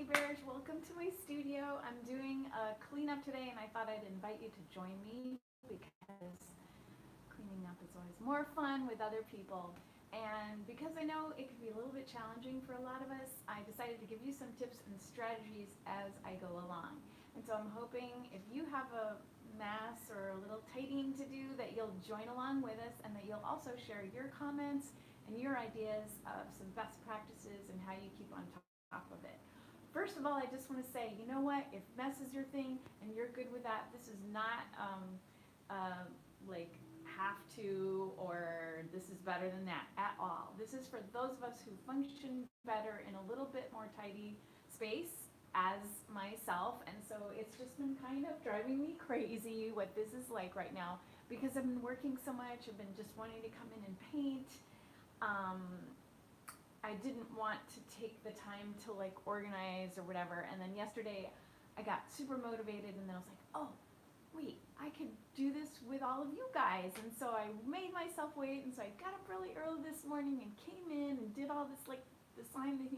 Hey Bears, welcome to my studio. I'm doing a cleanup today and I thought I'd invite you to join me because cleaning up is always more fun with other people. And because I know it can be a little bit challenging for a lot of us, I decided to give you some tips and strategies as I go along. And so I'm hoping if you have a mess or a little tidying to do that you'll join along with us and that you'll also share your comments and your ideas of some best practices and how you keep on top of it. First of all, I just want to say, you know what? If mess is your thing and you're good with that, this is not like have to or this is better than that at all. This is for those of us who function better in a little bit more tidy space as myself. And so it's just been kind of driving me crazy what this is like right now because I've been working so much. I've been just wanting to come in and paint. I didn't want to take the time to like organize or whatever. And then yesterday I got super motivated and then I was like, oh, wait, I could do this with all of you guys. And so I made myself wait. And so I got up really early this morning and came in and did all this like behind the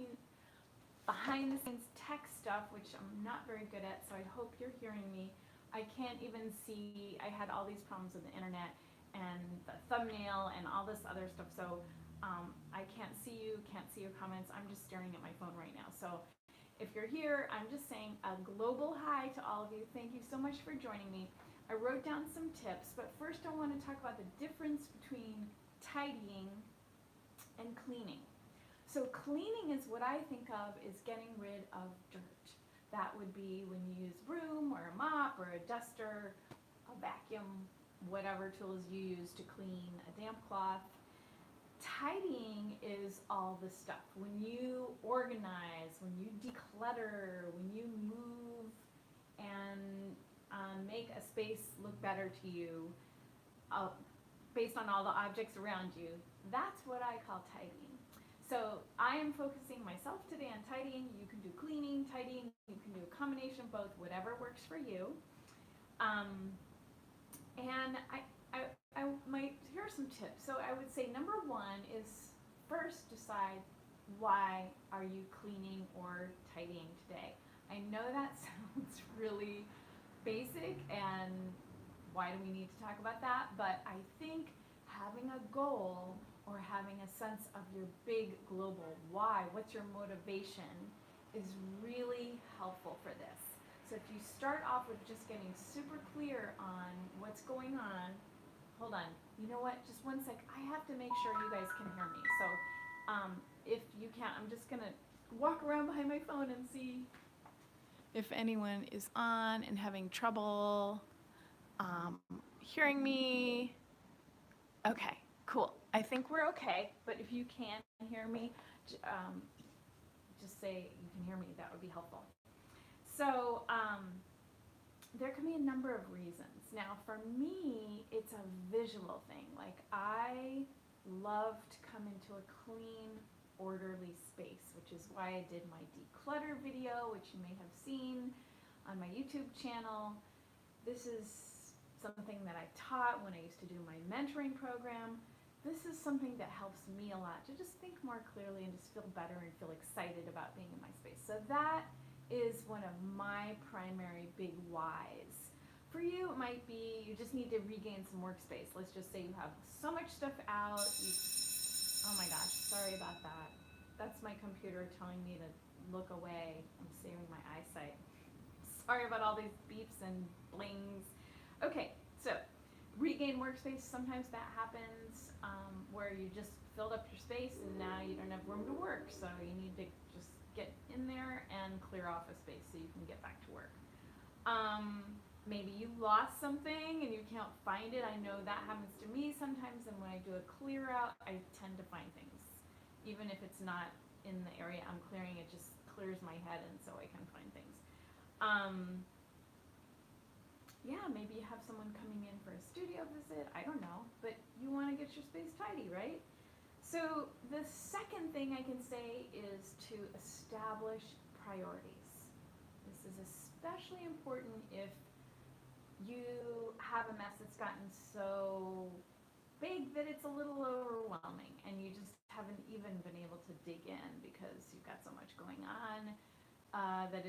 scenes tech stuff, which I'm not very good at. So I hope you're hearing me. I can't even see, I had all these problems with the internet and the thumbnail and all this other stuff. So I can't see you, can't see your comments. I'm just staring at my phone right now. So if you're here, I'm just saying a global hi to all of you. Thank you so much for joining me. I wrote down some tips, but first I want to talk about the difference between tidying and cleaning. So cleaning is what I think of is getting rid of dirt. That would be when you use broom or a mop or a duster, a vacuum, whatever tools you use to clean a damp cloth. Tidying is all the stuff. When you organize, when you declutter, when you move and make a space look better to you based on all the objects around you, that's what I call tidying. So I am focusing myself today on tidying. You can do cleaning, tidying, you can do a combination of both, whatever works for you. And I might, here are some tips. So I would say number one is first decide why are you cleaning or tidying today. I know that sounds really basic and why do we need to talk about that? But I think having a goal or having a sense of your big global why, what's your motivation, is really helpful for this. So if you start off with just getting super clear on what's going on, hold on, you know what, just one sec, I have to make sure you guys can hear me. So if you can't, I'm just gonna walk around behind my phone and see if anyone is on and having trouble hearing me. Okay, cool. I think we're okay, but if you can hear me, just say you can hear me, that would be helpful. So there can be a number of reasons. Now for me, it's a visual thing. Like I love to come into a clean, orderly space, which is why I did my declutter video, which you may have seen on my YouTube channel. This is something that I taught when I used to do my mentoring program. This is something that helps me a lot to just think more clearly and just feel better and feel excited about being in my space. So that is one of my primary big whys. For you, it might be you just need to regain some workspace. Let's just say you have so much stuff out. Oh my gosh, sorry about that. That's my computer telling me to look away. I'm saving my eyesight. Sorry about all these beeps and blings. Okay, so regain workspace, sometimes that happens where you just filled up your space and now you don't have room to work. So you need to just get in there and clear off a space so you can get back to work. Maybe you lost something and you can't find it. I know that happens to me sometimes, and when I do a clear out, I tend to find things. Even if it's not in the area I'm clearing, it just clears my head and so I can find things. Yeah, maybe you have someone coming in for a studio visit, I don't know, but you want to get your space tidy, right? So the second thing I can say is to establish priorities. This is especially important if you have a mess that's gotten so big that it's a little overwhelming and you just haven't even been able to dig in because you've got so much going on. that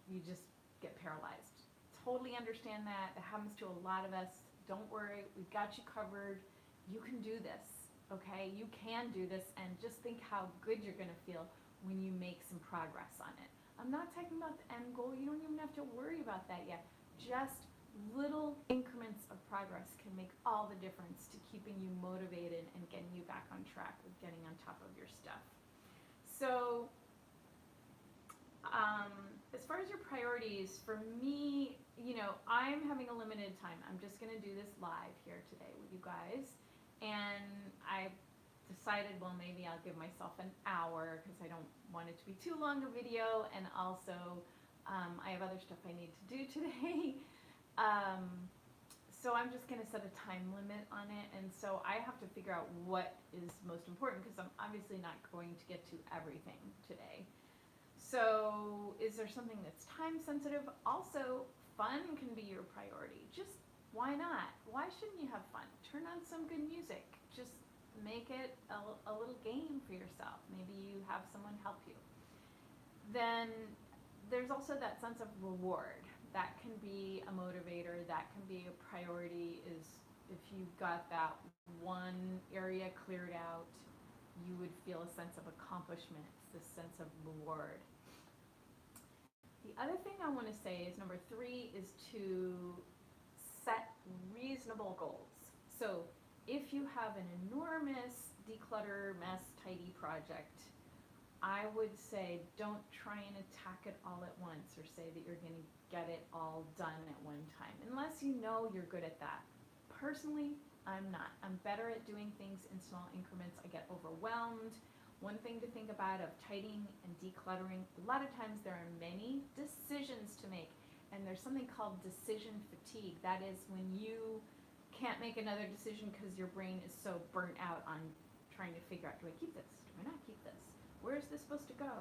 you just get paralyzed. Totally understand that. That happens to a lot of us. Don't worry, we've got you covered. You can do this, okay? You can do this, and just think how good you're gonna feel when you make some progress on it. I'm not talking about the end goal. You don't even have to worry about that yet. Just little increments of progress can make all the difference to keeping you motivated and getting you back on track with getting on top of your stuff. So, as far as your priorities, for me, I'm having a limited time. I'm just going to do this live here today with you guys. And I decided, well, maybe I'll give myself an hour because I don't want it to be too long a video. And also, I have other stuff I need to do today. So I'm just going to set a time limit on it. And so I have to figure out what is most important because I'm obviously not going to get to everything today. So is there something that's time sensitive? Also, fun can be your priority. Just why not? Why shouldn't you have fun? Turn on some good music. Just make it a little game for yourself. Maybe you have someone help you. Then there's also that sense of reward. That can be a motivator. That can be a priority. Is if you got that one area cleared out, you would feel a sense of accomplishment, this sense of reward. The other thing I want to say is number 3 is to set reasonable goals. So if you have an enormous declutter, mess, tidy project, I would say don't try and attack it all at once or say that you're going to get it all done at one time, unless you know you're good at that. Personally, I'm not. I'm better at doing things in small increments. I get overwhelmed. One thing to think about of tidying and decluttering, a lot of times there are many decisions to make, and there's something called decision fatigue. That is when you can't make another decision because your brain is so burnt out on trying to figure out, do I keep this? Do I not keep this? Where is this supposed to go?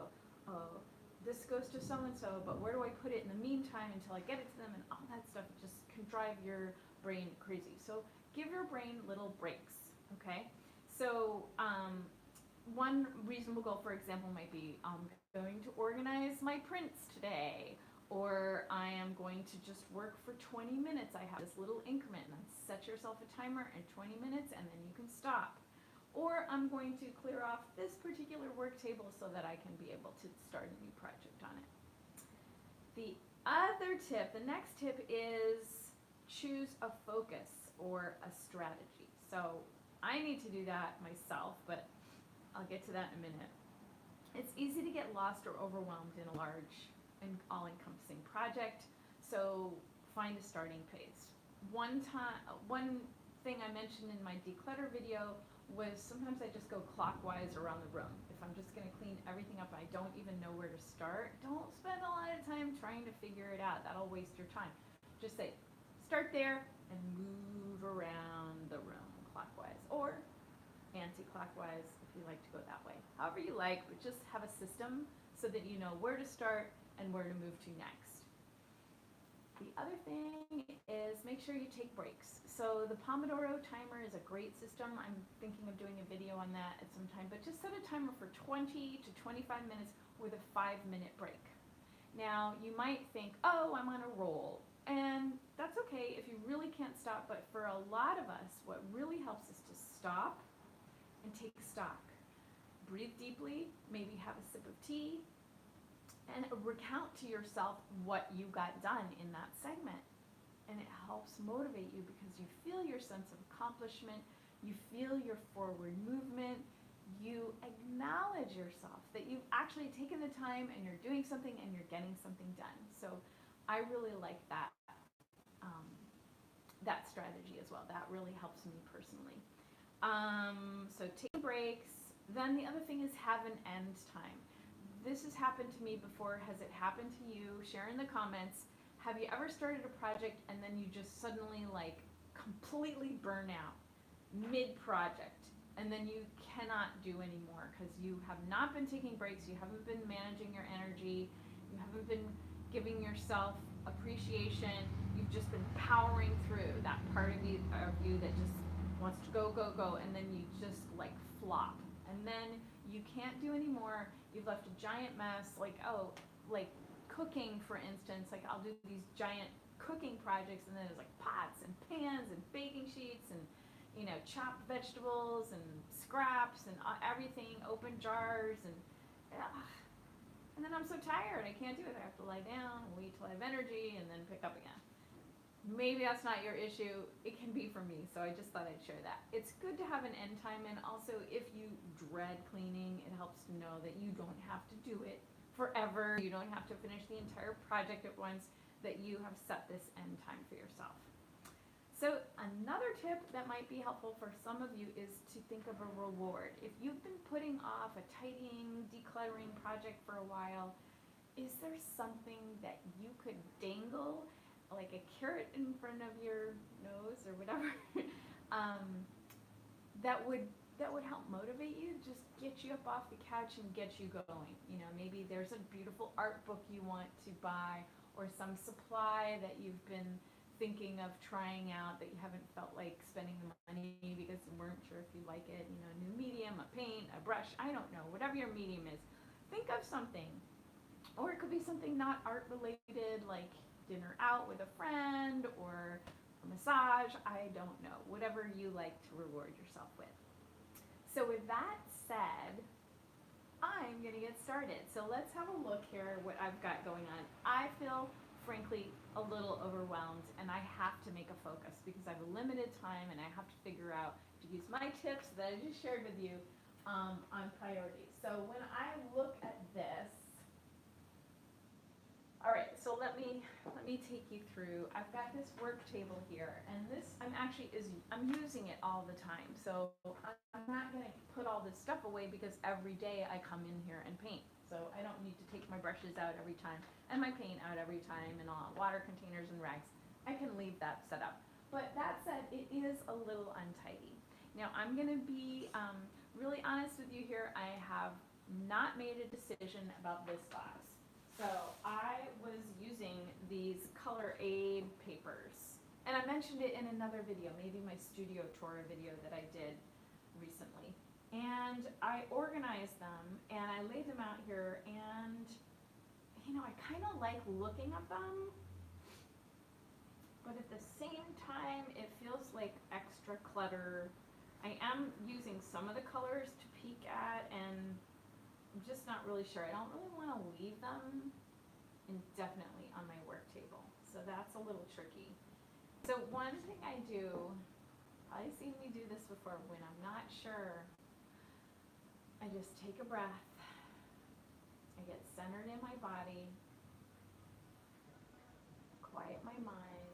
Oh, this goes to so-and-so, but where do I put it in the meantime until I get it to them? And all that stuff just can drive your brain crazy. So give your brain little breaks, okay? So one reasonable goal, for example, might be I'm going to organize my prints today, or I am going to just work for 20 minutes. I have this little increment, and then set yourself a timer at 20 minutes, and then you can stop. Or I'm going to clear off this particular work table so that I can be able to start a new project on it. The other tip, the next tip is choose a focus or a strategy. So I need to do that myself, but I'll get to that in a minute. It's easy to get lost or overwhelmed in a large and all-encompassing project, so find a starting place. One thing I mentioned in my declutter video was sometimes I just go clockwise around the room. If I'm just going to clean everything up and I don't even know where to start, don't spend a lot of time trying to figure it out. That'll waste your time. Just say, start there and move around the room clockwise or anti-clockwise if you like to go that way. However you like, but just have a system so that you know where to start and where to move to next. The other thing is make sure you take breaks. So the Pomodoro timer is a great system. I'm thinking of doing a video on that at some time, but just set a timer for 20 to 25 minutes with a 5-minute break. Now, you might think, oh, I'm on a roll, and that's okay if you really can't stop, but for a lot of us, what really helps is to stop and take stock. Breathe deeply, maybe have a sip of tea, and recount to yourself what you got done in that segment. And it helps motivate you because you feel your sense of accomplishment, you feel your forward movement, you acknowledge yourself that you've actually taken the time and you're doing something and you're getting something done. So I really like that, that strategy as well. That really helps me personally. So take breaks. Then the other thing is have an end time. This has happened to me before. Has it happened to you? Share in the comments. Have you ever started a project and then you just suddenly completely burn out mid-project and then you cannot do anymore because you have not been taking breaks, you haven't been managing your energy, you haven't been giving yourself appreciation, you've just been powering through that part of you that just wants to go, go, go, and then you just flop. And then you can't do anymore. You've left a giant mess, cooking, for instance, like I'll do these giant cooking projects, and then there's like pots and pans and baking sheets and, you know, chopped vegetables and scraps and everything, open jars, and then I'm so tired, I can't do it. I have to lie down, wait till I have energy, and then pick up again. Maybe that's not your issue. It can be for me, so I just thought I'd share that. It's good to have an end time, and also if you dread cleaning, it helps to know that you don't have to do it forever. You don't have to finish the entire project at once, that you have set this end time for yourself. So another tip that might be helpful for some of you is to think of a reward. If you've been putting off a tidying, decluttering project for a while, is there something that you could dangle, like a carrot in front of your nose or whatever, that would help motivate you, just get you up off the couch and get you going? You know, maybe there's a beautiful art book you want to buy, or some supply that you've been thinking of trying out that you haven't felt like spending the money because you weren't sure if you like it. You know, a new medium, a paint, a brush, I don't know, whatever your medium is. Think of something. Or it could be something not art related, like dinner out with a friend or a massage, I don't know, whatever you like to reward yourself with. So with that said, I'm gonna get started. So let's have a look here what I've got going on. I feel frankly a little overwhelmed, and I have to make a focus because I have a limited time and I have to figure out to use my tips that I just shared with you on priorities. So when I look at this, all right, so let me take you through. I've got this work table here, and this I'm using it all the time. So I'm not going to put all this stuff away because every day I come in here and paint. So I don't need to take my brushes out every time and my paint out every time and all water containers and rags. I can leave that set up. But that said, it is a little untidy. Now I'm going to be really honest with you here. I have not made a decision about this box. So I was using these Color Aid papers, and I mentioned it in another video, maybe my studio tour video that I did recently. And I organized them and I laid them out here, and you know, I kind of like looking at them, but at the same time it feels like extra clutter. I am using some of the colors to peek at, and I'm just not really sure. I don't really want to leave them indefinitely on my work table. So that's a little tricky. So one thing I do, probably seen me do this before, when I'm not sure, I just take a breath. I get centered in my body, quiet my mind.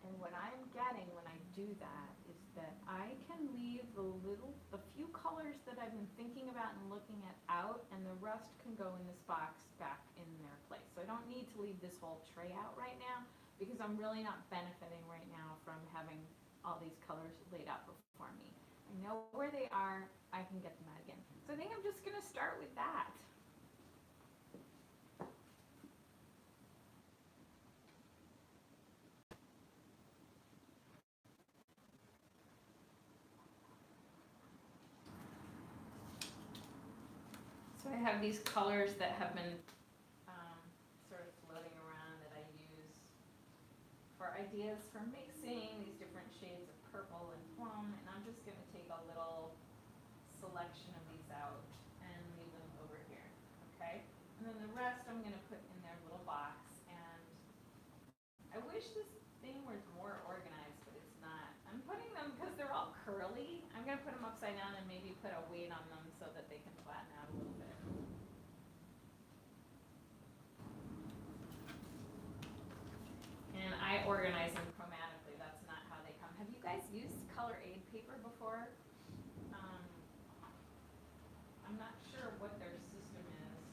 And what I'm getting when I do that is that I can leave the few colors that I've been thinking about and looking at out, and the rest can go in this box back in their place. So I don't need to leave this whole tray out right now because I'm really not benefiting right now from having all these colors laid out before me. I know where they are, I can get them out again. So I think I'm just gonna start with that. So I have these colors that have been sort of floating around that I use for ideas for mixing these different shades of purple and plum, and I'm just going to take a little selection of these out and leave them over here, okay? And then the rest I'm going to put in their little box, and I wish this thing was more organized, but it's not. I'm putting them, because they're all curly, I'm going to put them upside down and maybe put a weight on them so that they can flatten out a little bit. And I organize them chromatically. That's not how they come. Have you guys used Color Aid paper before? I'm not sure what their system is,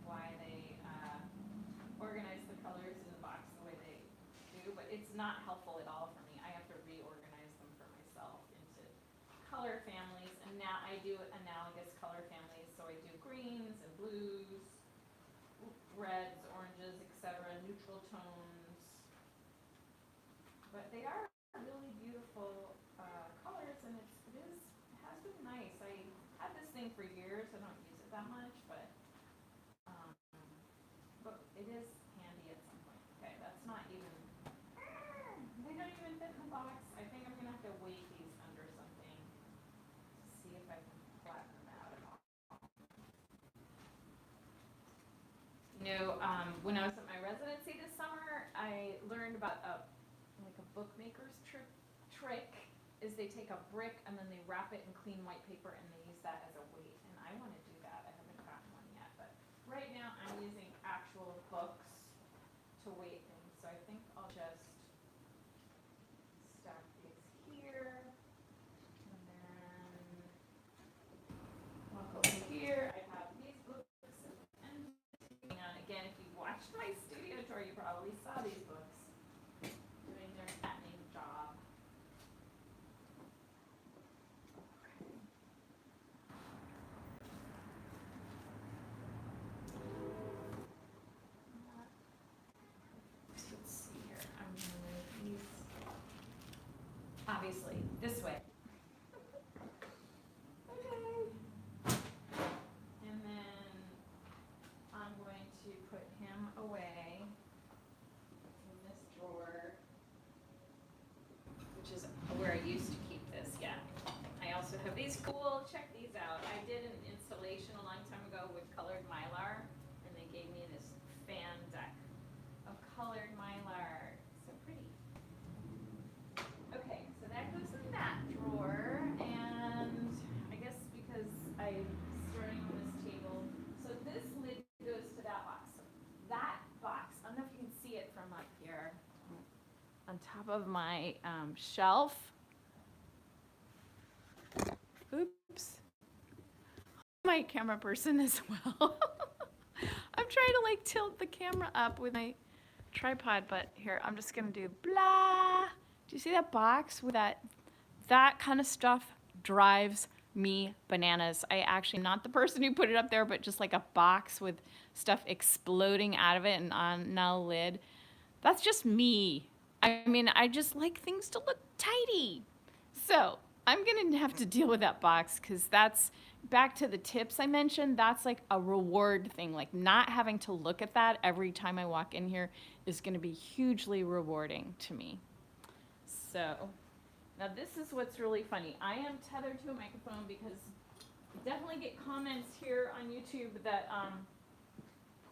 why they organize the colors in the box the way they do, but it's not helpful at all for me. I have to reorganize them for myself into color families, and now I do analogous color families, so I do greens and blues, reds, oranges, etc., neutral tones. they are really beautiful colors, and it has been nice. I had this thing for years. I don't use it that much, um, but it is handy at some point. Okay, that's not even. They don't even fit in the box. I think I'm gonna have to weight these under something to see if I can flatten them out at all. When I was at my residency this summer, I learned about a bookmaker's trick is they take a brick and then they wrap it in clean white paper and they use that as a weight. And I want to do that. I haven't gotten one yet, but right now I'm using actual books to weight things. So I think I'll just stack these here, and then walk over here. I have these books, and again, if you watched my studio tour, you probably saw these books doing their fattening job. Let's see here. I'm going to move these, obviously, this way. Okay. And then I'm going to put him away in this drawer, which is where I used to keep this, yeah. I also have these cool, check these out. I did an installation a long time ago with colored Mylar, and they gave me this fan deck of colored Mylar. So pretty. Okay, so that goes in that drawer, and I guess because I'm starting on this table, so this lid goes to that box. So that box, I don't know if you can see it from up here, on top of my shelf. Oops. My camera person as well. I'm trying to tilt the camera up with my tripod, but here, I'm just gonna do blah. Do you see that box with that kind of stuff drives me bananas. I actually am not the person who put it up there, but just like a box with stuff exploding out of it and on now lid. That's just me. I mean, I just like things to look tidy. So I'm gonna have to deal with that box because that's back to the tips I mentioned. That's like a reward thing. Like not having to look at that every time I walk in here is gonna be hugely rewarding to me. So now this is what's really funny. I am tethered to a microphone because I definitely get comments here on YouTube that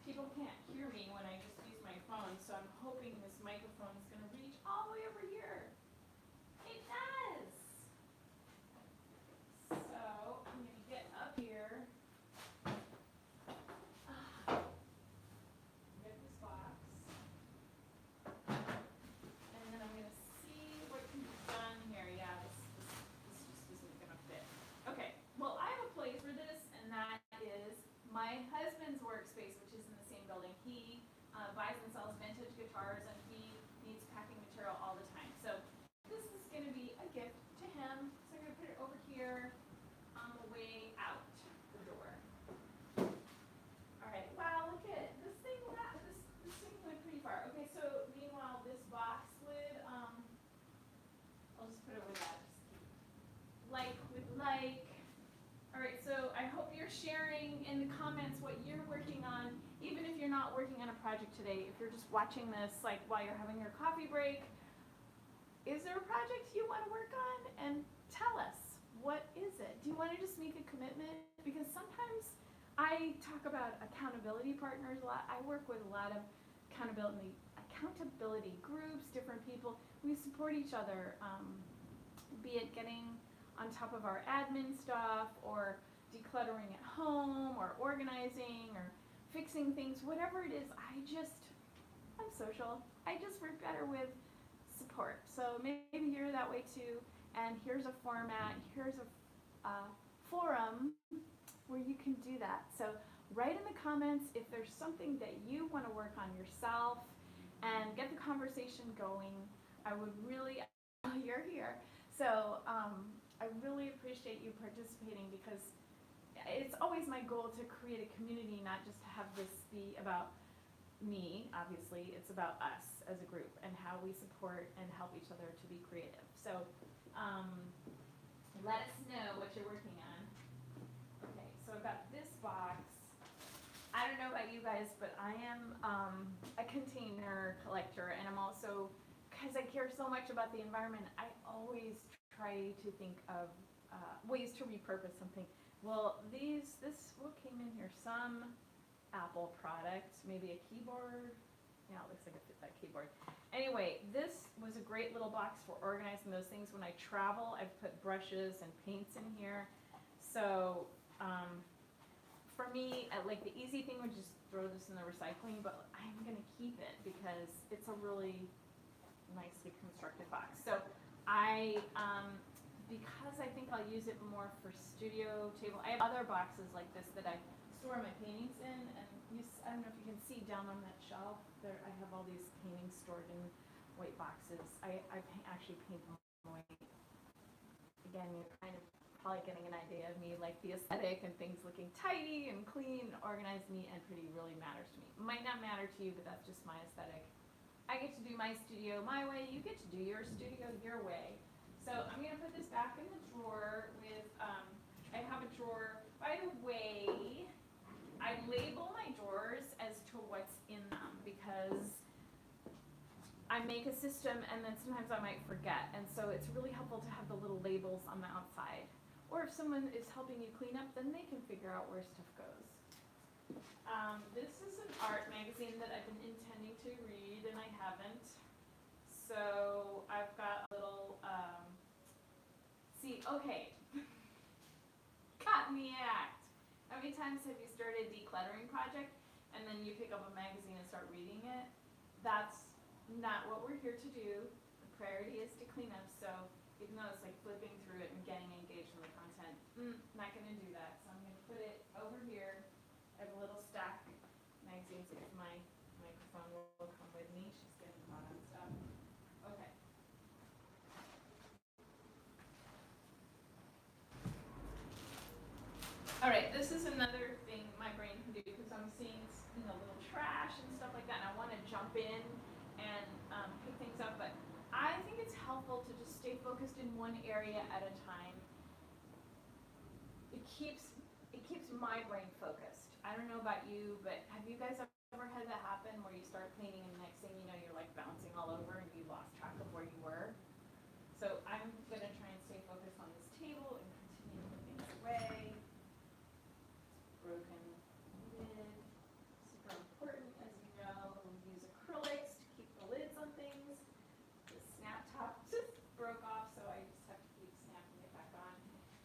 people can't hear me when I just use my phone. So I'm hoping this microphone is gonna reach all the way over here. It does. So I'm gonna get up here. Get this box. And then I'm gonna see what can be done here. Yeah, this just isn't gonna fit. Okay, well I have a place for this, and that is my husband's workspace, which is in the same building. He buys and sells vintage guitars, and he needs packing material all the time. So this is gonna be a gift to him. So I'm gonna put it over here on the way out the door. All right. Wow, look at it. This thing went pretty far. Okay, so meanwhile, this box lid, I'll just put it with that. Like with like. All right, so I hope you're sharing in the comments what you're working on, even if you're not working on a project today. If you're just watching this like while you're having your coffee break, is there a project you want to work on? And tell us, what is it? Do you want to just make a commitment? Because sometimes I talk about accountability partners a lot. I work with a lot of accountability groups, different people. We support each other, be it getting on top of our admin stuff, or decluttering at home, or organizing, or fixing things, whatever it is. I'm social. I just work better with support. So maybe you're that way too, and here's a format, here's a forum where you can do that. So write in the comments if there's something that you want to work on yourself and get the conversation going. I would really, you're here. So I really appreciate you participating, because it's always my goal to create a community, not just to have this be about me, obviously, it's about us as a group and how we support and help each other to be creative. So let us know what you're working on. Okay, so I've got this box. I don't know about you guys, but I am a container collector, and I'm also, because I care so much about the environment, I always try to think of ways to repurpose something. Well, what came in here? Some Apple product, maybe a keyboard. Yeah, it looks like a keyboard. Anyway, this was a great little box for organizing those things. When I travel, I've put brushes and paints in here. So for me, like the easy thing would just throw this in the recycling, but I'm gonna keep it because it's a really nicely constructed box. So because I think I'll use it more for studio table, I have other boxes like this that I store my paintings in, and I don't know if you can see down on that shelf there, I have all these paintings stored in white boxes. I actually paint them white. Again, you're kind of probably getting an idea of me, like the aesthetic and things looking tidy and clean, organized, neat, and pretty really matters to me. Might not matter to you, but that's just my aesthetic. I get to do my studio my way, you get to do your studio your way. So I'm gonna put this back in the drawer with, I have a drawer, by the way, I label my drawers as to what's in them because I make a system and then sometimes I might forget, and so it's really helpful to have the little labels on the outside. Or if someone is helping you clean up, then they can figure out where stuff goes. This is an art magazine that I've been intending to read and I haven't. So I've got a little, okay, got in the act. How many times have you started a decluttering project and then you pick up a magazine and start reading it? That's not what we're here to do. The priority is to clean up, so even though it's like flipping through it and getting engaged in the content, not gonna do that. So I'm gonna put it over here. I have a little stack of magazines if my microphone will come with me. She's getting caught on stuff. Okay. All right, this is another thing my brain can do because I'm seeing, little trash and stuff like that, and I want to jump in and pick things up, but I think it's helpful to just stay focused in one area at a time. It keeps my brain focused. I don't know about you, but have you guys ever had that happen where you start painting and the next thing you know you're like bouncing all over and you lost track of where you were? So I'm gonna try and stay focused on this table and continue to put things away. Broken lid, super important, as you know. We use acrylics to keep the lids on things. The snap top just broke off, so I just have to keep snapping it back on.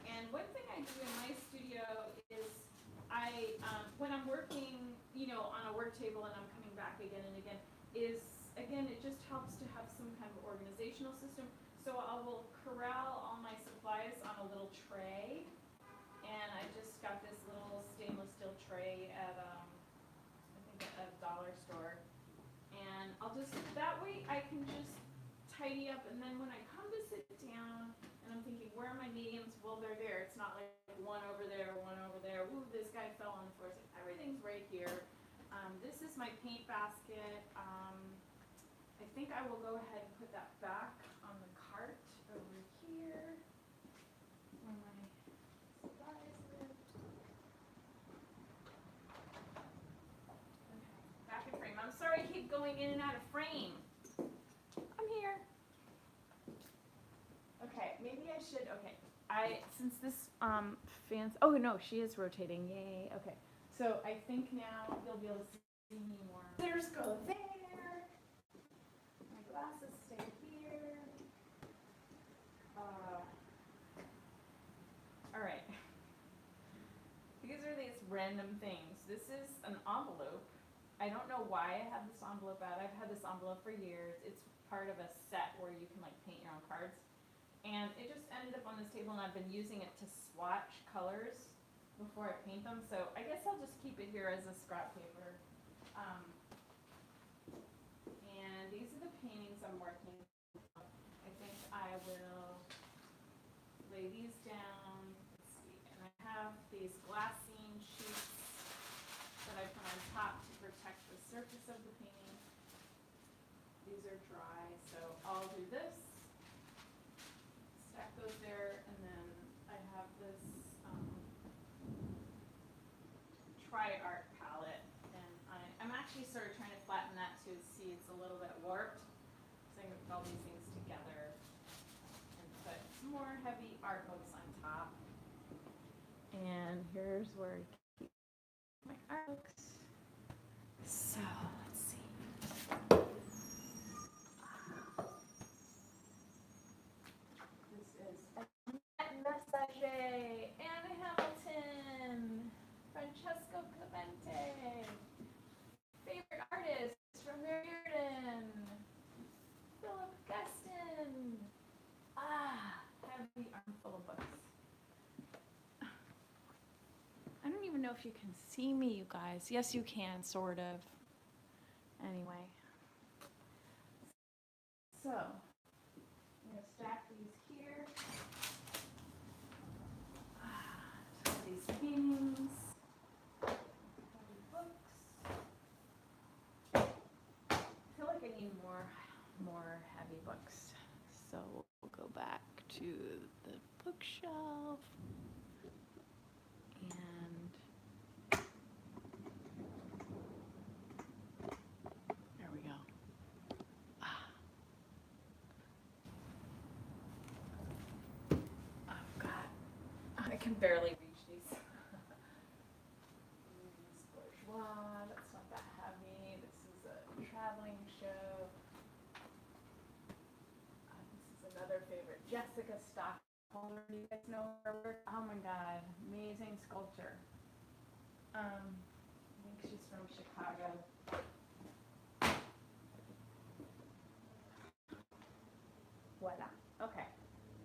And one thing I do in my studio is when I'm working, on a work table and I'm coming back again and again, it just helps to have some kind of organizational system. So I will corral all my supplies on a little tray. And I just got this little stainless steel tray at, I think at a dollar store. And that way I can just tidy up, and then when I come to sit down, and I'm thinking, where are my mediums? Well, they're there. It's not like one over there, one over there. Ooh, this guy fell on the floor. It's like, everything's right here. This is my paint basket. I think I will go ahead and put that back on the cart over here. Where my supplies live. Okay, back in frame. I'm sorry I keep going in and out of frame. I'm here. Okay, maybe I should, since this fan's, oh no, she is rotating, yay, okay. So I think now you'll be able to see me more. There's go there. My glasses stay here. All right. These are these random things. This is an envelope. I don't know why I have this envelope out. I've had this envelope for years. It's part of a set where you can like paint your own cards. And it just ended up on this table and I've been using it to swatch colors before I paint them. So I guess I'll just keep it here as a scrap paper. And these are the paintings I'm working on. I think I will lay these down. Let's see. And I have these glassine sheets that I put on top to protect the surface of the painting. These are dry, so I'll do this, stack those there, and then I have this tri-art palette, and I'm actually sort of trying to flatten that to see it's a little bit warped. So I'm going to put all these things together and put some more heavy art books on top. And here's where I keep my art books. So let's see. This is Message, Anna Hamilton, Francesco Clemente, favorite artists from Meriden, Philip Guston. Heavy armful of books. I don't even know if you can see me, you guys. Yes, you can, sort of. Anyway. So, I'm going to stack these here. These paintings. Heavy books. I feel like I need more heavy books. So we'll go back to the bookshelf. And there we go. Oh God, I can barely reach these. Bourgeois, that's not that heavy. This is a traveling show. This is another favorite, Jessica Stockholm. Do you guys know her work? Oh my God, amazing sculpture. I think she's from Chicago. Voila. Okay.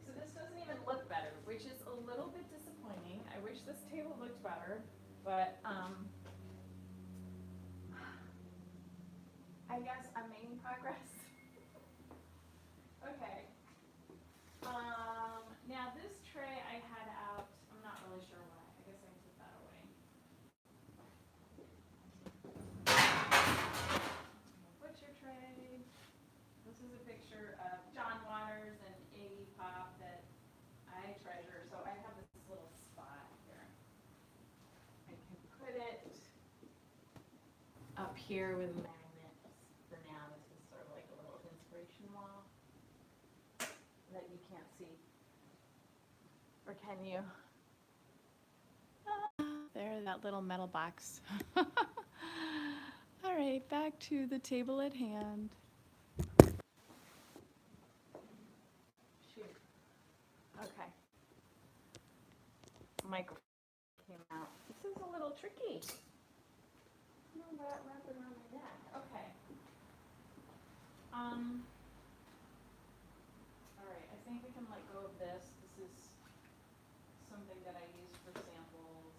So this doesn't even look better, which is a little bit disappointing. I wish this table looked better, but I guess I'm making progress. Okay. Now this tray I had out, I'm not really sure why. I guess I took that away. Butcher tray. This is a picture of John Waters and Iggy Pop that I treasure. So I have this little spot here. I can put it up here with magnets for now. This is sort of like a little inspiration wall that you can't see. Or can you? There, that little metal box. All right, back to the table at hand. Shoot. Okay. Microphone came out. This is a little tricky. I don't know about wrapping around my neck. Okay. All right, I think we can let go of this. This is something that I use for samples.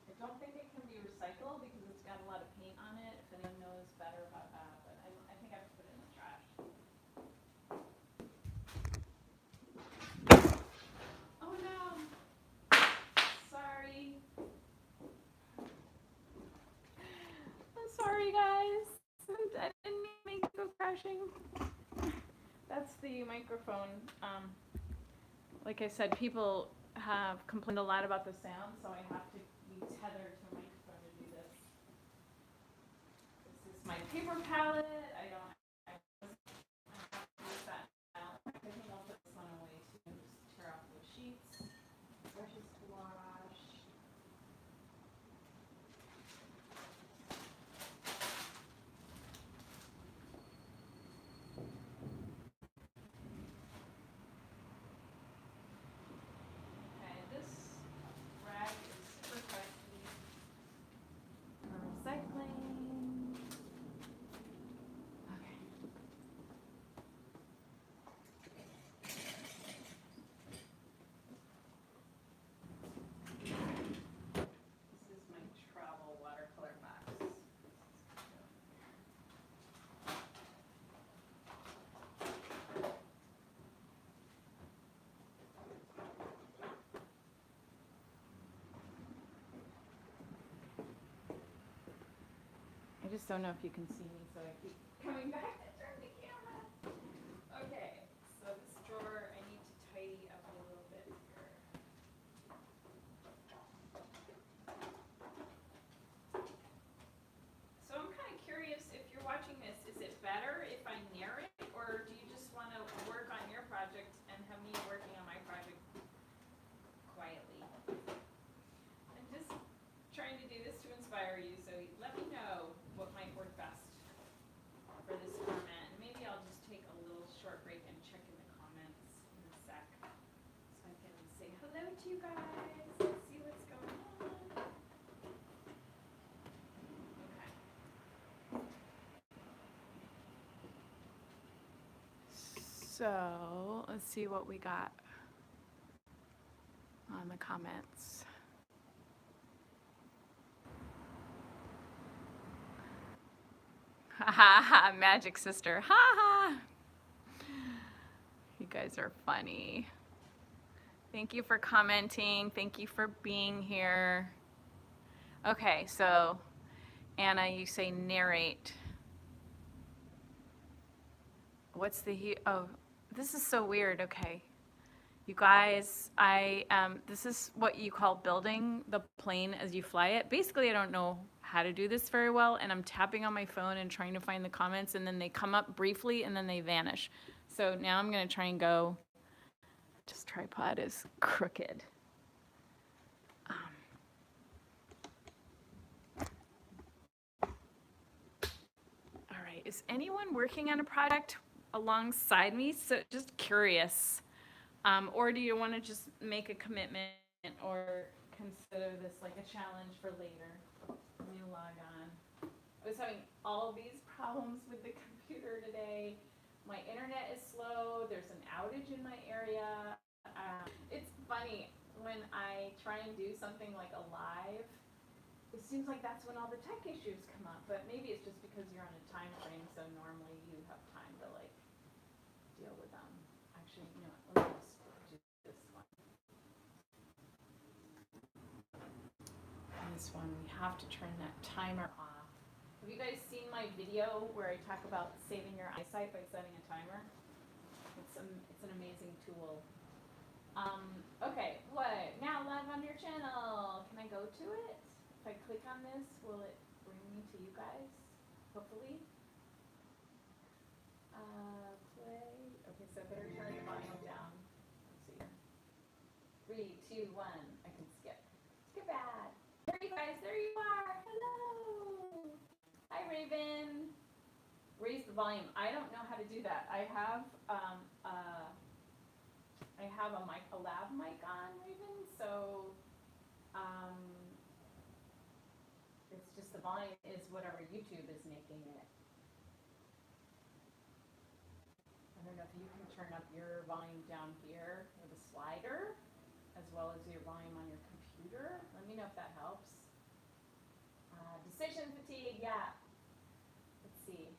I don't think it can be recycled because it's got a lot of paint on it. If anyone knows better about that, but I think I have to put it in the trash. Oh no! Sorry. I'm sorry, guys. I didn't mean to make it go crashing. That's the microphone. Like I said, people have complained a lot about the sound, so I have to be tethered to a microphone to do this. This is my paper palette. I have to use that now. I think I'll put this one away too. Just tear off the sheets. Brushes to wash. Recycling. don't know if you can see me, so I keep coming back to turn the camera. Okay, so this drawer I need to tidy up a little bit here. So I'm kind of curious, if you're watching this, is it better if I narrate, or do you just want to work on your project and have me working on my project quietly? I'm just trying to do this to inspire you, so let me know what might work best for this format. And maybe I'll just take a little short break and check in the comments in a sec, so I can say hello to you guys and see what's going on. Okay. So let's see what we got on the comments. Ha ha ha, Magic Sister. Ha ha. You guys are funny. Thank you for commenting. Thank you for being here. Okay, so Anna, you say narrate. What's the, oh, this is so weird. Okay. You guys, this is what you call building the plane as you fly it. Basically, I don't know how to do this very well, and I'm tapping on my phone and trying to find the comments, and then they come up briefly, and then they vanish. So now I'm going to try and go, this tripod is crooked. All right, is anyone working on a project alongside me? So just curious. Or do you want to just make a commitment or consider this like a challenge for later? Let me log on. I was having all of these problems with the computer today. My internet is slow. There's an outage in my area. It's funny when I try and do something like a live, it seems like that's when all the tech issues come up, but maybe it's just because you're on a time frame, so normally you have time to like deal with them. Actually, you know what, let me just do this one. This one, we have to turn that timer off. Have you guys seen my video where I talk about saving your eyesight by setting a timer? It's an amazing tool. Okay, what? Now live on your channel. Can I go to it? If I click on this, will it bring me to you guys? Hopefully. Play. Okay, so I better turn the volume down. Let's see. 3, 2, 1. I can skip. Skip ad. There you guys. There you are. Hello. Hi, Raven. Raise the volume. I don't know how to do that. I have a lav mic on, Raven, so it's just the volume is whatever YouTube is making it. I don't know if you can turn up your volume down here with a slider, as well as your volume on your computer. Let me know if that helps. Decision fatigue, yeah. Let's see.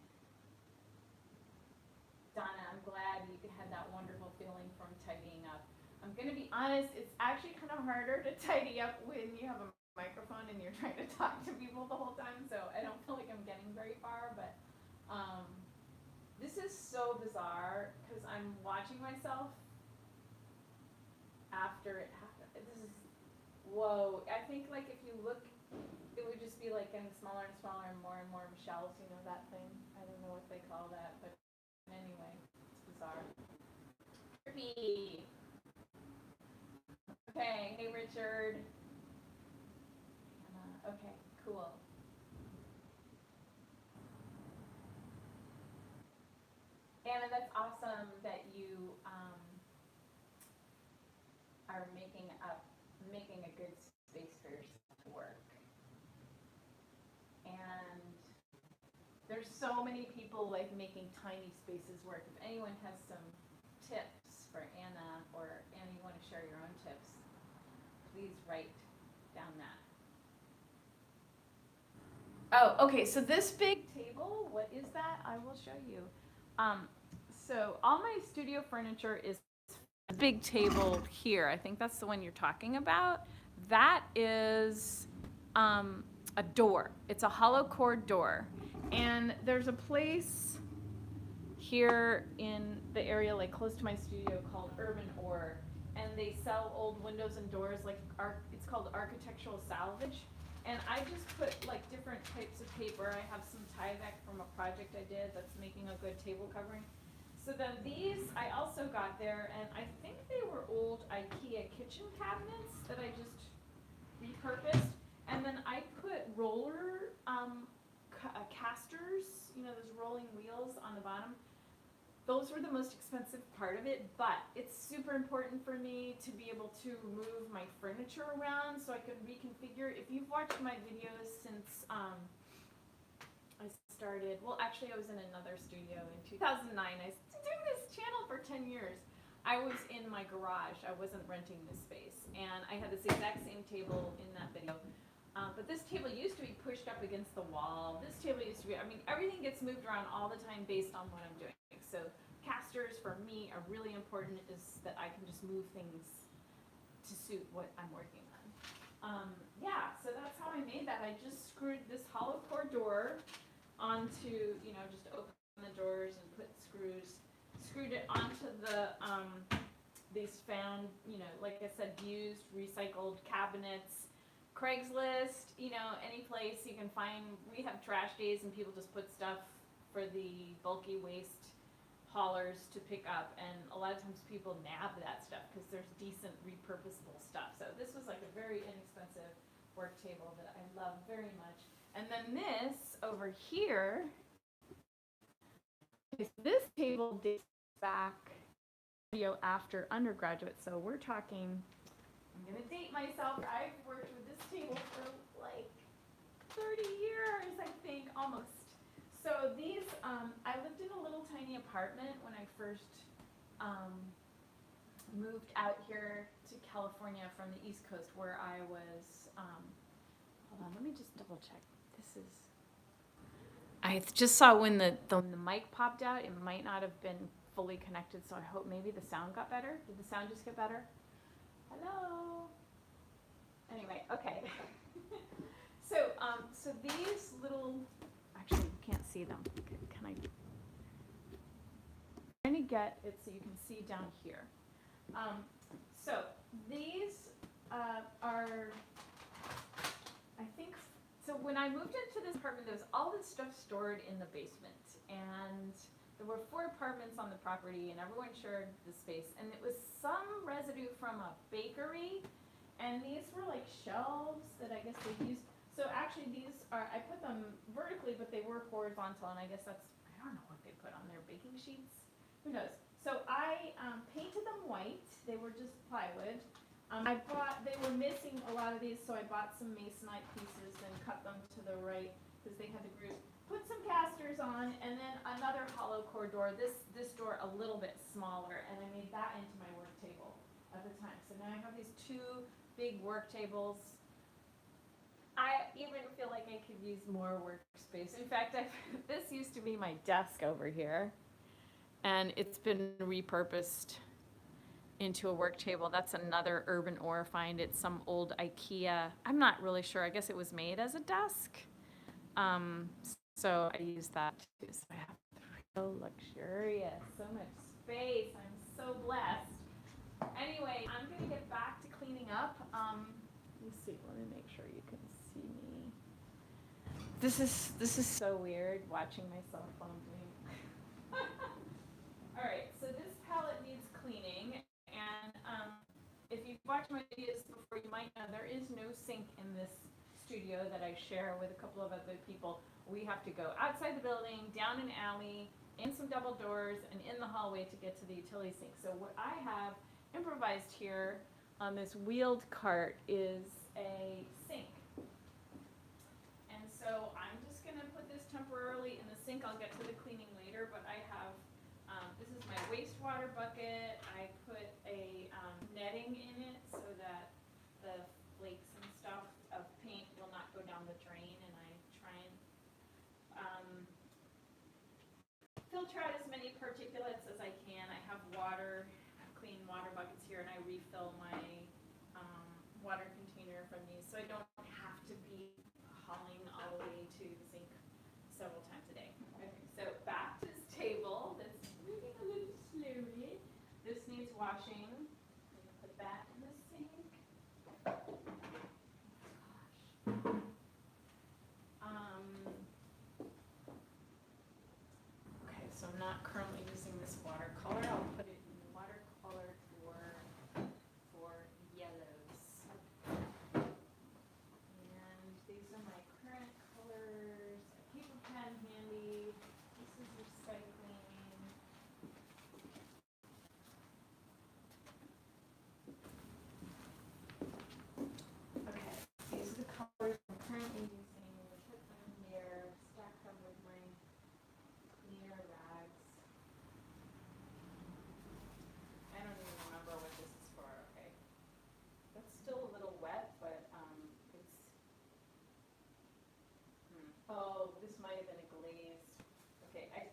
Donna, I'm glad you had that wonderful feeling from tidying up. I'm going to be honest, it's actually kind of harder to tidy up when you have a microphone and you're trying to talk to people the whole time, so I don't feel like I'm getting very far, but this is so bizarre because I'm watching myself after it happened. This is, whoa, I think like if you look, it would just be like getting smaller and smaller and more shells, you know that thing? I don't know what they call that, but anyway, it's bizarre. Trippy. Okay, hey Richard. Okay, cool. Anna, that's awesome that you are making a good space for yourself to work. And there's so many people like making tiny spaces work. If anyone has some tips for Anna, or Anna, you want to share your own tips, please write down that. Oh, okay, so this big table, what is that? I will show you. So all my studio furniture is a big table here. I think that's the one you're talking about. That is a door. It's a hollow core door. And there's a place here in the area, like close to my studio, called Urban Ore, and they sell old windows and doors, like it's called architectural salvage. And I just put like different types of paper. I have some Tyvek from a project I did that's making a good table covering. So then these I also got there, and I think they were old IKEA kitchen cabinets that I just repurposed. And then I put roller casters, you know, those rolling wheels on the bottom. Those were the most expensive part of it, but it's super important for me to be able to move my furniture around so I can reconfigure. If you've watched my videos since I started, well, actually I was in another studio in 2009. I was doing this channel for 10 years. I was in my garage. I wasn't renting this space, and I had this exact same table in that video. But this table used to be pushed up against the wall. This table used to be, I mean, everything gets moved around all the time based on what I'm doing. So casters for me are really important, is that I can just move things to suit what I'm working on. Yeah, so that's how I made that. I just screwed this hollow core door onto, you know, just open the doors and put screwed it onto the, these found, you know, like I said, used, recycled cabinets. Craigslist, you know, any place you can find. We have trash days and people just put stuff for the bulky waste haulers to pick up, and a lot of times people nab that stuff because there's decent repurposable stuff. So this was like a very inexpensive work table that I love very much. And then this over here, this table dates back after undergraduate, so we're talking, I'm gonna date myself. I've worked with this table for like 30 years, I think, almost. So these, I lived in a little tiny apartment when I first moved out here to California from the East Coast, where I was, hold on, let me just double check. This is, I just saw when the mic popped out, it might not have been fully connected, so I hope maybe the sound got better. Did the sound just get better? Hello? Anyway, okay. So these little, actually you can't see them. Can I? I'm trying to get it so you can see down here. So these are, I think, so when I moved into this apartment, there was all this stuff stored in the basement, and there were 4 apartments on the property, and everyone shared the space, and it was some residue from a bakery, and these were like shelves that I guess they used. So actually these are, I put them vertically, but they were horizontal, and I guess that's, I don't know what they put on their baking sheets. Who knows? So I painted them white. They were just plywood. They were missing a lot of these, so I bought some masonite pieces and cut them to the right because they had the grooves. Put some casters on, and then another hollow core door. This door a little bit smaller, and I made that into my work table at the time. So now I have these 2 big work tables. I even feel like I could use more workspace. In fact, this used to be my desk over here, and it's been repurposed into a work table. That's another Urban Ore find. It's some old IKEA. I'm not really sure. I guess it was made as a desk. So I use that too. So I have real luxurious, so much space. I'm so blessed. Anyway, I'm gonna get back to cleaning up. Let me see. Let me make sure you can see me. This is so weird watching my cell phone blink. All right. So this palette needs cleaning, and if you've watched my videos before, you might know there is no sink in this studio that I share with a couple of other people. We have to go outside the building, down an alley, in some double doors, and in the hallway to get to the utility sink. So what I have improvised here on this wheeled cart is a sink. And so I'm just gonna put this temporarily in the sink. I'll get to the cleaning later, but I have, this is my wastewater bucket. I put a netting in it so that the flakes and stuff of paint will not go down the drain, and I try and filter out as many particulates as I can. I have water, clean water buckets here, and I refill my water container from these, so I don't have to be hauling all the way to the sink several times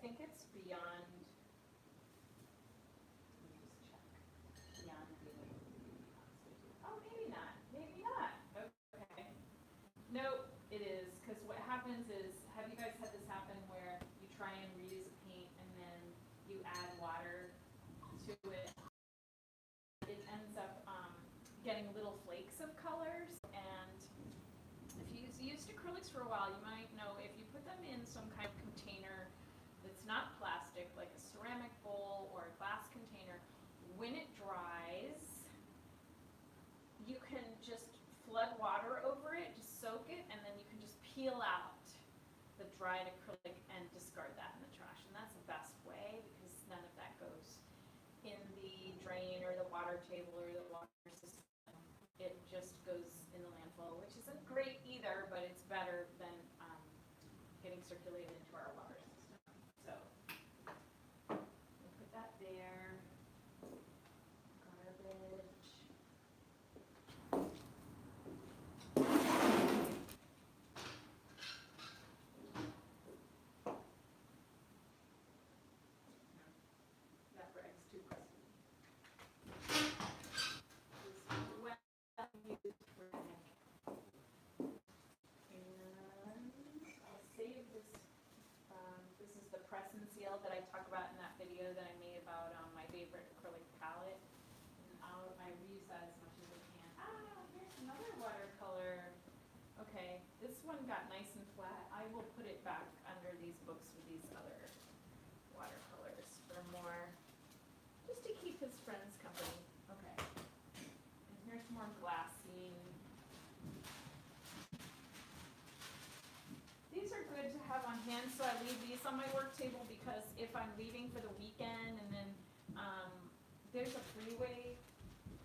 think it's beyond, let me just check, beyond feeling constitute. Oh, maybe not, maybe not, okay. No, it is, because what happens is, have you guys had this happen where you try and reuse a paint and then you add water to it? It ends up getting little flakes of colors, and if you used acrylics for a while, you might know if you put them in some kind of container that's not plastic, like a ceramic bowl or a glass container, when it dries, you can just flood water over it, just soak it, and then you can just peel out the dried acrylic and discard that in the trash. And that's the best way, because none of that goes in the drain or the water table or the water system. It just goes in the landfill, which isn't great either, but it's better than getting circulated into our water system. So we'll put that there. Garbage. That brag's too crusty. I'll save this. This is the press and seal that I talk about in that video that I made about my favorite acrylic palette. And I reuse that as much as I can. Ah, here's another watercolor. Okay, this one got nice and flat. I will put it back under these books with these other watercolors for more, just to keep his friends company. Okay. And here's more glassine. These are good to have on hand, so I leave these on my work table because if I'm leaving for the weekend and then there's a freeway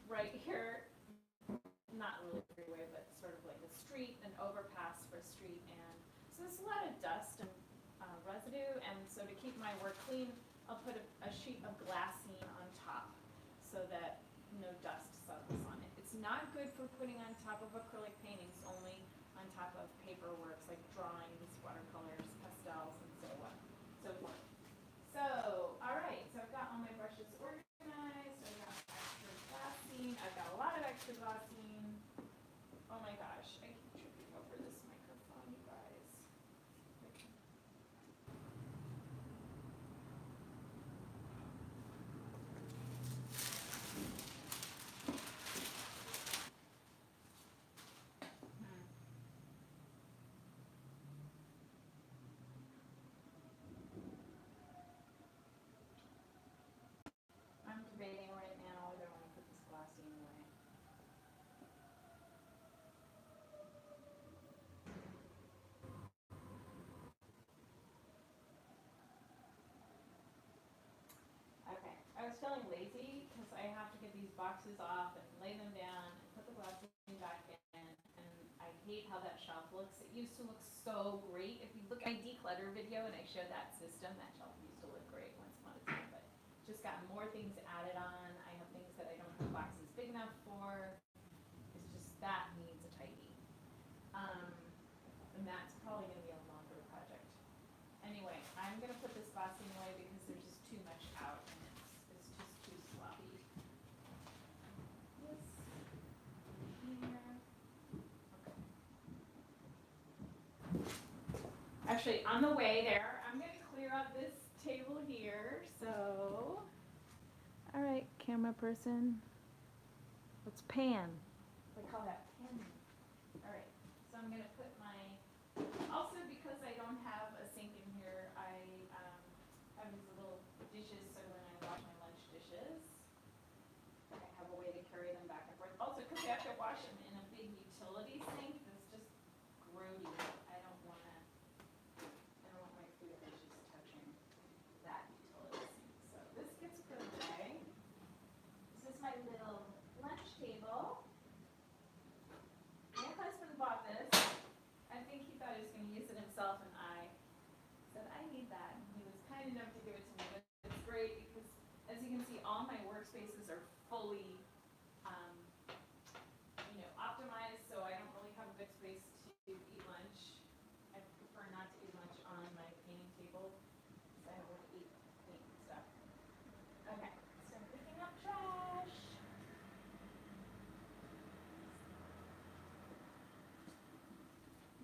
right here, not really a freeway, but sort of like a street, an overpass for a street, and so there's a lot of dust and residue, and so to keep my work clean, I'll put a sheet of glassine on top so that no dust settles on it. It's not good for putting on top of acrylic paintings, only on top of paper works like drawings, watercolors, pastels, and so on, so forth. So, all right, so I've got all my brushes organized, I've got extra glassine, I've got a lot of extra glassine. Oh my gosh, I keep tripping over this microphone, you guys. I'm debating right now whether I want to put this glassine away. Okay, I was feeling lazy because I have to get these boxes off and lay them down and put the glassine back in, and I hate how that shelf looks. It used to look so great. If you look at my declutter video and I showed that system, that shelf used to look great once upon a time, but just got more things added on. I have things that I don't have boxes big enough for. It's just that needs a tidy. And that's probably going to be a longer project. Anyway, I'm going to put this glassine away because there's just too much out and it's just too sloppy. This here. Okay. Actually, on the way there, I'm going to clear up this table here. So, all right, camera person. Let's pan. We call that panning. All right, so I'm going to put my, also because I don't have a sink in here, I have these little dishes so when I wash my lunch dishes, I have a way to carry them back and forth. Also, because you have to wash them in a big utility sink that's just grody. I don't want my food dishes touching that utility sink. So this gets put away. This is my little lunch table. My husband bought this. I think he thought he was going to use it himself, and I said, I need that. And he was kind enough to give it to me. But it's great because, as you can see, all my workspaces are fully,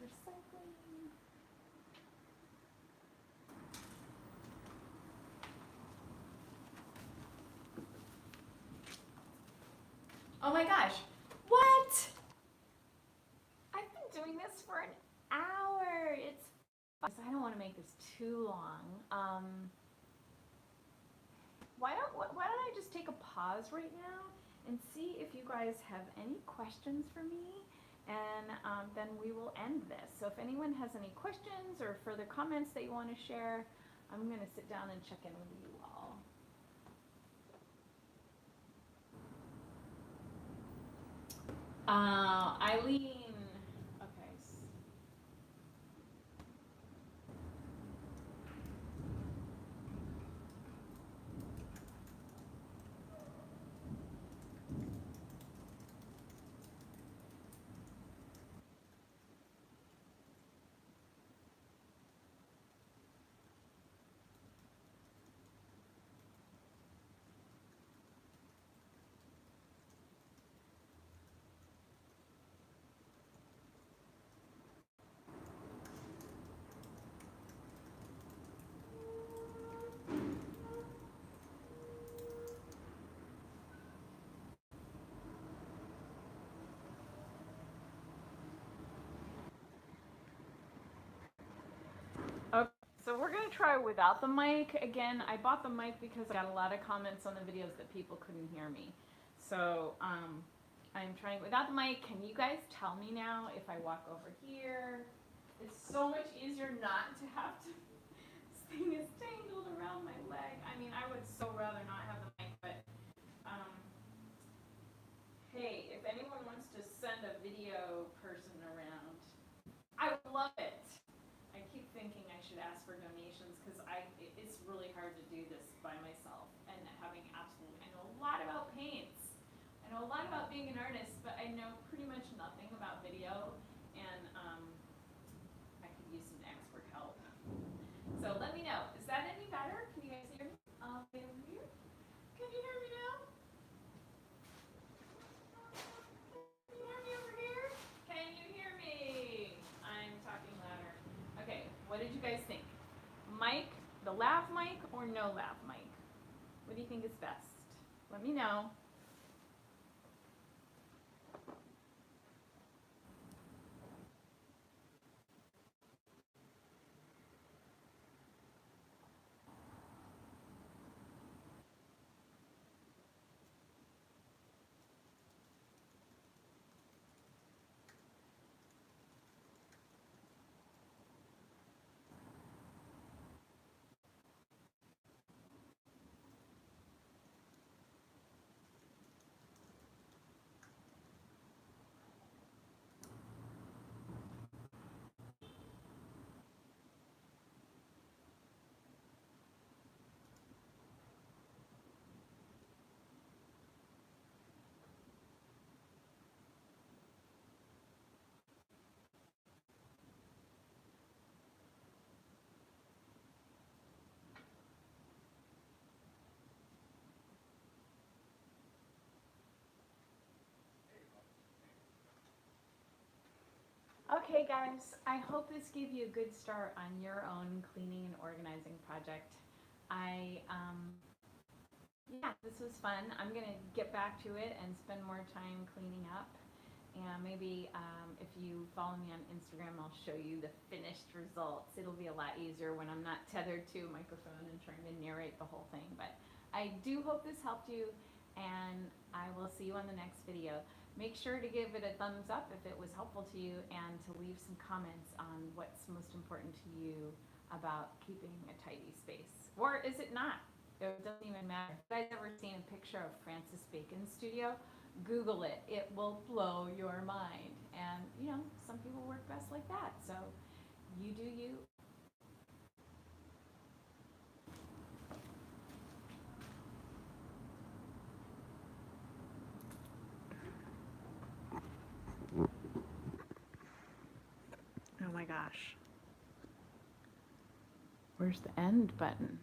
recycling. Oh my gosh, what? I've been doing this for an hour. It's fun. I don't want to make this too long. Why don't I just take a pause right now and see if you guys have any questions for me, and then we will end this. So if anyone has any questions or further comments that you want to share, I'm going to sit down and check in with you all. Eileen. Okay. Okay, so we're going to try without the mic. Again, I bought the mic because I got a lot of comments on the videos that people couldn't hear me. So I'm trying without the mic. Can you guys tell me now if I walk over here? It's so much easier not to have to, this thing is tangled around my leg. I mean, I would so rather not have the mic, but hey, if anyone wants to send a video person around, I would love it. I keep thinking I should ask for donations because it's really hard to do this by myself and having absolutely, I know a lot about paints. I know a lot about being an artist, but I know pretty much nothing about video, and I could use some expert help. So let me know. Is that any better? Can you guys hear me? Over here? Can you hear me now? Can you hear me over here? Can you hear me? I'm talking louder. Okay, what did you guys think? Mic, the lav mic, or no lav mic? What do you think is best? Let me know. Okay guys, I hope this gave you a good start on your own cleaning and organizing project. Yeah, this was fun. I'm gonna get back to it and spend more time cleaning up. And maybe if you follow me on Instagram, I'll show you the finished results. It'll be a lot easier when I'm not tethered to a microphone and trying to narrate the whole thing. But I do hope this helped you, and I will see you on the next video. Make sure to give it a thumbs up if it was helpful to you, and to leave some comments on what's most important to you about keeping a tidy space. Or is it not? It doesn't even matter. If you guys ever seen a picture of Francis Bacon's studio? Google it. It will blow your mind. And, you know, some people work best like that. So you do you. Oh my gosh. Where's the end button?